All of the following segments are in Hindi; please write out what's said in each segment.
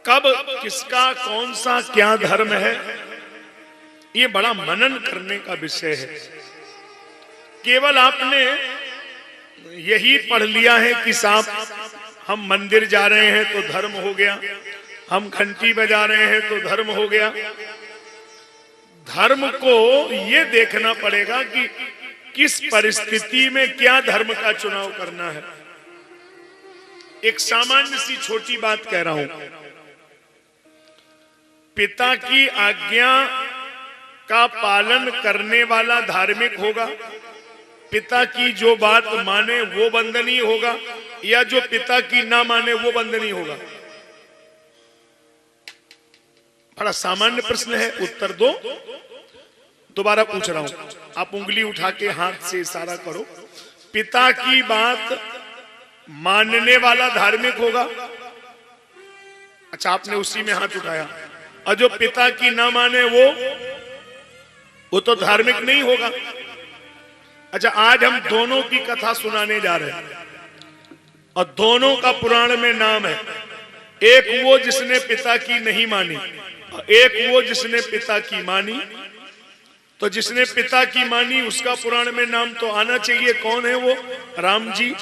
कब किसका कौन सा क्या धर्म है, ये बड़ा मनन करने का विषय है। केवल आपने यही पढ़ लिया है कि साहब हम मंदिर जा रहे हैं तो धर्म हो गया, हम घंटी बजा रहे हैं तो धर्म हो गया। धर्म को ये देखना पड़ेगा कि किस परिस्थिति में क्या धर्म का चुनाव करना है। एक सामान्य सी छोटी बात कह रहा हूं, पिता की आज्ञा का पालन करने वाला धार्मिक होगा, पिता की जो बात माने वो बंधनीय होगा, या जो पिता की ना माने वो बंधनीय होगा। बड़ा सामान्य प्रश्न है, उत्तर दो। दोबारा पूछ रहा हूं, आप उंगली उठा के हाथ से इशारा करो। पिता की बात मानने वाला धार्मिक होगा? अच्छा, आपने उसी में हाथ उठाया। और जो पिता की ना माने वो तो धार्मिक नहीं होगा। अच्छा, आज हम दोनों की कथा सुनाने जा रहे हैं और दोनों का पुराण में नाम है। एक वो जिसने पिता की नहीं मानी और एक वो जिसने पिता की मानी। तो जिसने पिता की मानी उसका पुराण में नाम तो आना चाहिए। कौन है वो? राम जी।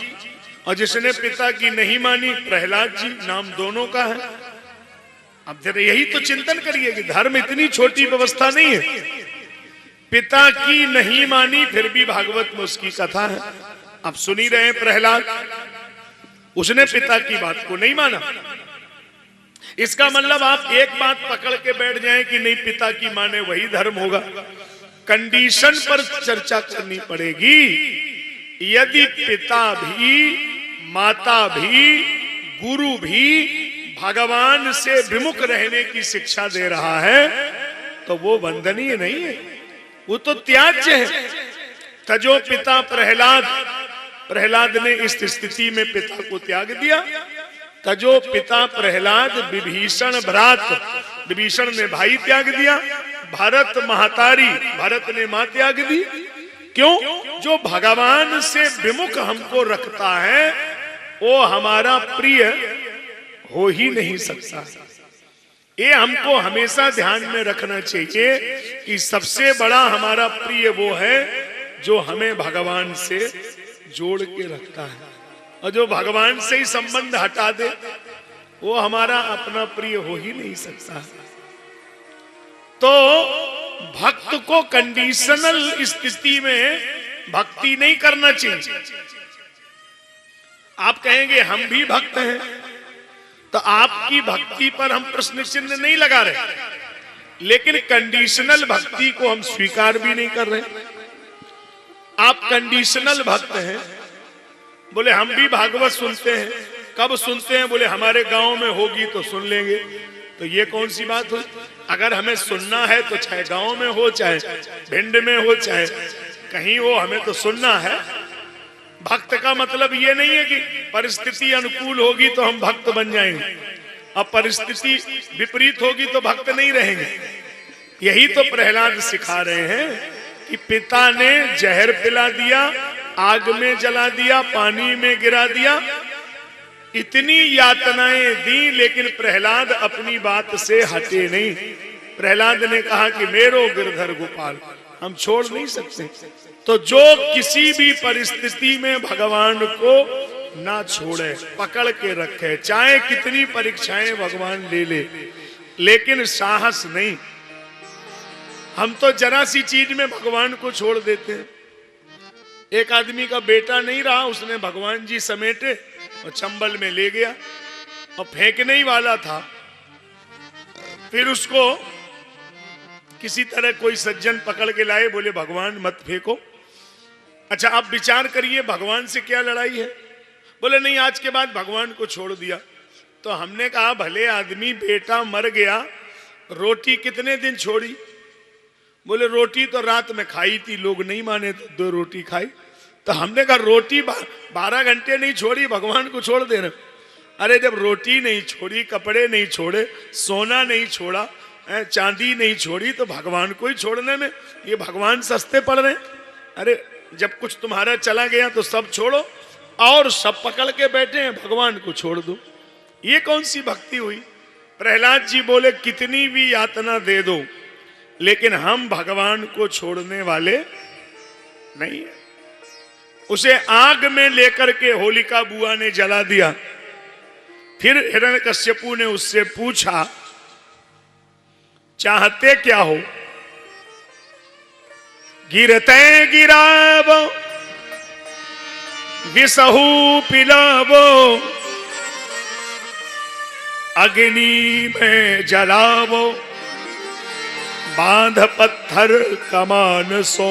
और जिसने पिता की नहीं मानी, प्रहलाद जी। नाम दोनों का है। अब जरा यही तो चिंतन करिए कि धर्म इतनी छोटी व्यवस्था नहीं है। पिता की नहीं मानी, फिर भी भागवत में उसकी कथा है। अब सुन ही रहे हैं, प्रहलाद उसने पिता की बात को नहीं माना। इसका मतलब आप एक बात पकड़ के बैठ जाएं कि नहीं, पिता की माने वही धर्म होगा। कंडीशन पर चर्चा करनी पड़ेगी। यदि पिता भी, माता भी, गुरु भी भगवान से विमुख रहने की शिक्षा दे रहा है तो वो वंदनीय नहीं है, वो तो त्याज्य है। तजो पिता प्रहलाद ने इस स्थिति में पिता को त्याग दिया। तजो पिता प्रहलाद विभीषण भ्रात, विभीषण ने भाई त्याग दिया। भरत महतारी, भरत ने मां त्याग दी। क्यों? जो भगवान से विमुख हमको रखता है वो हमारा प्रिय हो ही नहीं सकता। ये हमको हमेशा ध्यान में रखना चाहिए कि सबसे बड़ा हमारा प्रिय वो है जो हमें भगवान से जोड़ के रखता है, और जो भगवान से ही संबंध हटा दे वो हमारा अपना प्रिय हो ही नहीं सकता। तो भक्त को कंडीशनल स्थिति में भक्ति नहीं करना चाहिए। आप कहेंगे हम भी भक्त हैं, तो आपकी भक्ति पर हम प्रश्न चिन्ह नहीं लगा रहे, लेकिन कंडीशनल भक्ति को हम स्वीकार भी नहीं कर रहे। आप कंडीशनल भक्त हैं। बोले हम भी भागवत सुनते हैं। कब सुनते हैं? बोले हमारे गांव में होगी तो सुन लेंगे। तो ये कौन सी बात हुई? अगर हमें सुनना है तो चाहे गांव में हो, चाहे भिंड में हो, चाहे कहीं हो, हमें तो सुनना है। भक्त का मतलब ये नहीं है कि परिस्थिति अनुकूल होगी तो हम भक्त बन जाएंगे, अब परिस्थिति विपरीत होगी तो भक्त नहीं रहेंगे। यही तो प्रहलाद सिखा रहे हैं कि पिता ने जहर पिला दिया, आग में जला दिया, पानी में गिरा दिया, इतनी यातनाएं दी, लेकिन प्रहलाद अपनी बात से हटे नहीं। प्रहलाद ने कहा कि मेरो गिरधर गोपाल, हम छोड़ नहीं सकते। तो जो किसी भी परिस्थिति में भगवान को ना छोड़े, पकड़ के रखे, चाहे कितनी परीक्षाएं भगवान ले ले, लेकिन साहस नहीं। हम तो जरा सी चीज में भगवान को छोड़ देते हैं। एक आदमी का बेटा नहीं रहा, उसने भगवान जी समेटे और चंबल में ले गया और फेंकने ही वाला था। फिर उसको किसी तरह कोई सज्जन पकड़ के लाए, बोले भगवान मत फेंको। अच्छा, आप विचार करिए भगवान से क्या लड़ाई है। बोले नहीं, आज के बाद भगवान को छोड़ दिया। तो हमने कहा भले आदमी, बेटा मर गया, रोटी कितने दिन छोड़ी? बोले रोटी तो रात में खाई थी, लोग नहीं माने तो 2 रोटी खाई। तो हमने कहा रोटी 12 घंटे नहीं छोड़ी, भगवान को छोड़ देना। अरे जब रोटी नहीं छोड़ी, कपड़े नहीं छोड़े, सोना नहीं छोड़ा, चांदी नहीं छोड़ी, तो भगवान को ही छोड़ने में ये भगवान सस्ते पड़ रहे हैं। अरे जब कुछ तुम्हारा चला गया तो सब छोड़ो, और सब पकड़ के बैठे हैं, भगवान को छोड़ दो। ये कौन सी भक्ति हुई? प्रहलाद जी बोले कितनी भी यातना दे दो, लेकिन हम भगवान को छोड़ने वाले नहीं है। उसे आग में लेकर के होलिका बुआ ने जला दिया। फिर हिरण्यकश्यपु ने उससे पूछा चाहते क्या हो? गिरते गिरावो विसहु पिलावो, अग्नि में जलावो, बांध पत्थर कमान सो।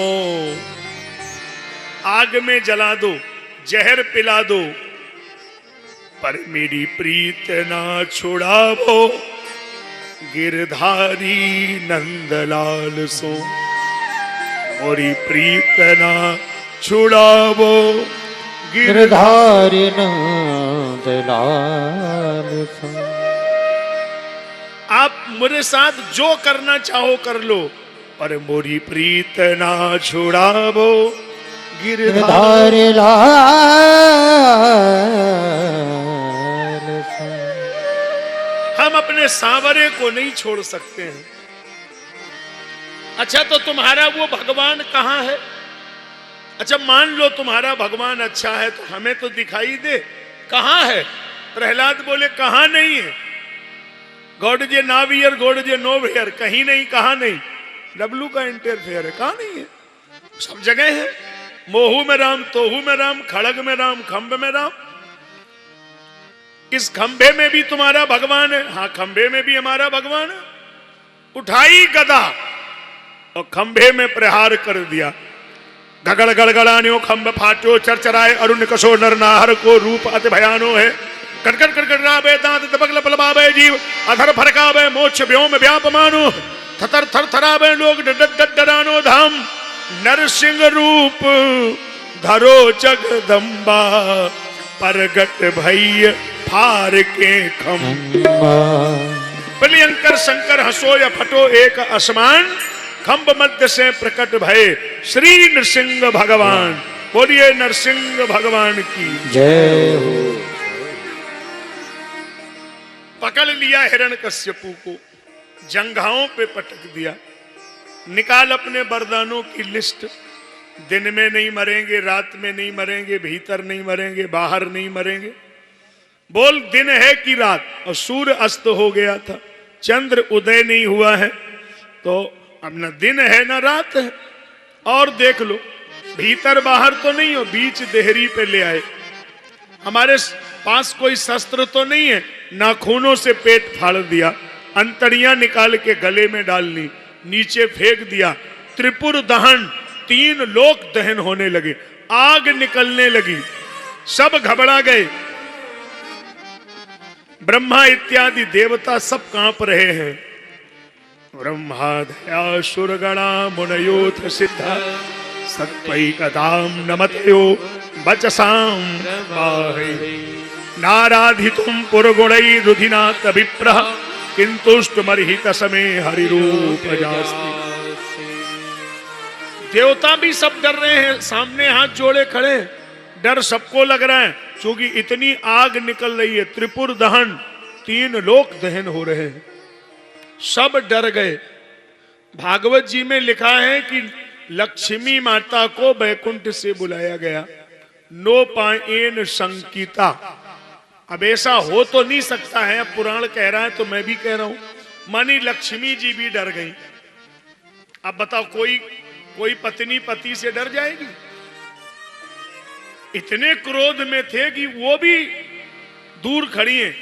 आग में जला दो, जहर पिला दो, पर मेरी प्रीत ना छुड़ावो, गिरधारी नंदलाल सो। मोरी प्रीत ना छुड़ावो, गिरधारी नंदलाल सो। आप मेरे साथ जो करना चाहो कर लो, पर मोरी प्रीत ना छुड़ावो, गिरधारी लाल सो। हम अपने सांवरे को नहीं छोड़ सकते हैं। अच्छा तो तुम्हारा वो भगवान कहाँ है? अच्छा मान लो तुम्हारा भगवान अच्छा है तो हमें तो दिखाई दे, कहाँ है? प्रहलाद बोले कहाँ नहीं है। God is nowhere God is nowhere, कहीं नहीं, कहाँ नहीं। डब्लू का इंटरफेयर है, कहाँ नहीं है, सब जगह है। मोहू में राम, तोहू में राम, खड़ग में राम, खंभ में राम। इस खंभे में भी तुम्हारा भगवान है, हाँ खंभे में भी हमारा भगवान है। उठाई गदा और खंभे में प्रहार कर दिया। गगड़ गड़गड़ान्यो खंभ फाट्यो, चरचराए अरुण कसो, नर नाहर को रूप अति भयानो है। कटकट कटकटावे दांत दबक लपलपावे जीव, अधर फरकावे मोक्ष व्योम व्यापमानो। थतर थर थरावे लोग डरानो धाम, नरसिंह रूप धरो जगदम्बा, परगट भैय फार के खंबा। बलियंकर शंकर हंसो या फटो एक आसमान, खंब मध्य से प्रकट भय श्री नरसिंह भगवान। बोलिए नरसिंह भगवान की जय हो। पकड़ लिया हिरण्यकश्यपु को, जंघाओं पे पटक दिया। निकाल अपने वरदानों की लिस्ट। दिन में नहीं मरेंगे, रात में नहीं मरेंगे, भीतर नहीं मरेंगे, बाहर नहीं मरेंगे। बोल दिन है कि रात? और सूर्य अस्त हो गया था, चंद्र उदय नहीं हुआ है, तो अब न दिन है न रात है। और देख लो, भीतर बाहर तो नहीं हो, बीच देहरी पे ले आए। हमारे पास कोई शस्त्र तो नहीं है, नाखूनों से पेट फाड़ दिया, अंतड़ियां निकाल के गले में डाल ली, नीचे फेंक दिया। त्रिपुर दहन, 3 लोक दहन होने लगे, आग निकलने लगी, सब घबरा गए। ब्रह्मा इत्यादि देवता सब कांप रहे हैं। ब्रह्मा दया सुरगणा मुनयोथ सिद्धा, सत्वैकदाम नमतयो वचसाम बाहे। नाराधितुम पुरगुणै रुधिनाथ विप्रः, किंतुष्टुमर्हित समे हरिरूप जास्ति। देवता भी सब डर रहे हैं, सामने हाथ जोड़े खड़े। डर सबको लग रहा है क्योंकि इतनी आग निकल रही है, त्रिपुर दहन, 3 लोक दहन हो रहे हैं, सब डर गए। भागवत जी में लिखा है कि लक्ष्मी माता को बैकुंठ से बुलाया गया, नो पाएन संकीता। अब ऐसा हो तो नहीं सकता है, अब पुराण कह रहा है तो मैं भी कह रहा हूं, मानी लक्ष्मी जी भी डर गई। अब बताओ कोई पत्नी पति से डर जाएगी? इतने क्रोध में थे कि वो भी दूर खड़ी हैं।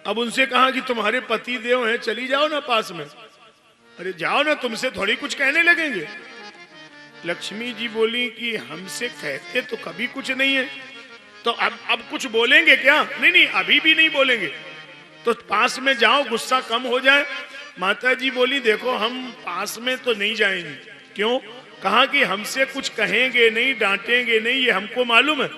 अब उनसे कहा कि तुम्हारे पति देव हैं, चली जाओ ना पास में। अरे जाओ ना, तुमसे थोड़ी कुछ कहने लगेंगे। लक्ष्मी जी बोली कि हमसे कहते तो कभी कुछ नहीं है, तो अब कुछ बोलेंगे क्या? नहीं, अभी भी नहीं बोलेंगे, तो पास में जाओ, गुस्सा कम हो जाए। माता जी बोली देखो हम पास में तो नहीं जाएंगे। क्यों? कहा कि हमसे कुछ कहेंगे नहीं, डांटेंगे नहीं, ये हमको मालूम है,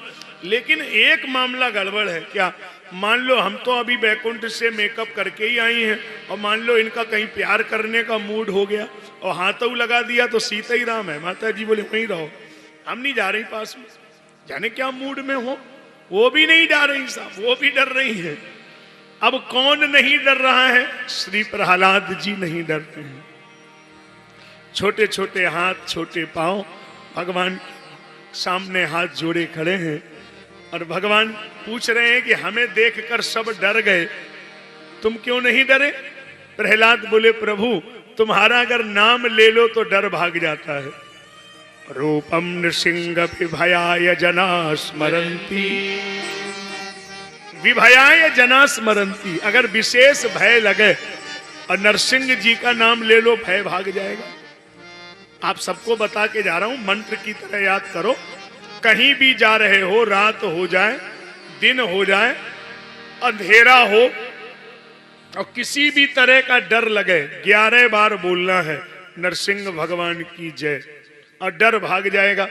लेकिन एक मामला गड़बड़ है। क्या? मान लो हम तो अभी बैकुंठ से मेकअप करके ही आई हैं, और मान लो इनका कहीं प्यार करने का मूड हो गया और हाथों लगा दिया तो सीता ही राम है। माता जी बोले वहीं रहो, हम नहीं जा रही पास में। जाने क्या मूड में हो, वो भी नहीं जा रही साहब, वो भी डर रही है। अब कौन नहीं डर रहा है? श्री प्रहलाद जी नहीं डरते हैं। छोटे छोटे हाथ छोटे पांव भगवान के सामने हाथ जोड़े खड़े हैं और भगवान पूछ रहे हैं कि हमें देखकर सब डर गए, तुम क्यों नहीं डरे? प्रहलाद बोले, प्रभु तुम्हारा अगर नाम ले लो तो डर भाग जाता है। रूपम नृसिंह विभयाय जना स्मरंती, विभयाय जना स्मरंती, अगर विशेष भय लगे और नरसिंह जी का नाम ले लो भय भाग जाएगा। आप सबको बता के जा रहा हूं, मंत्र की तरह याद करो। कहीं भी जा रहे हो, रात हो जाए, दिन हो जाए, अंधेरा हो और किसी भी तरह का डर लगे, 11 बार बोलना है नरसिंह भगवान की जय और डर भाग जाएगा।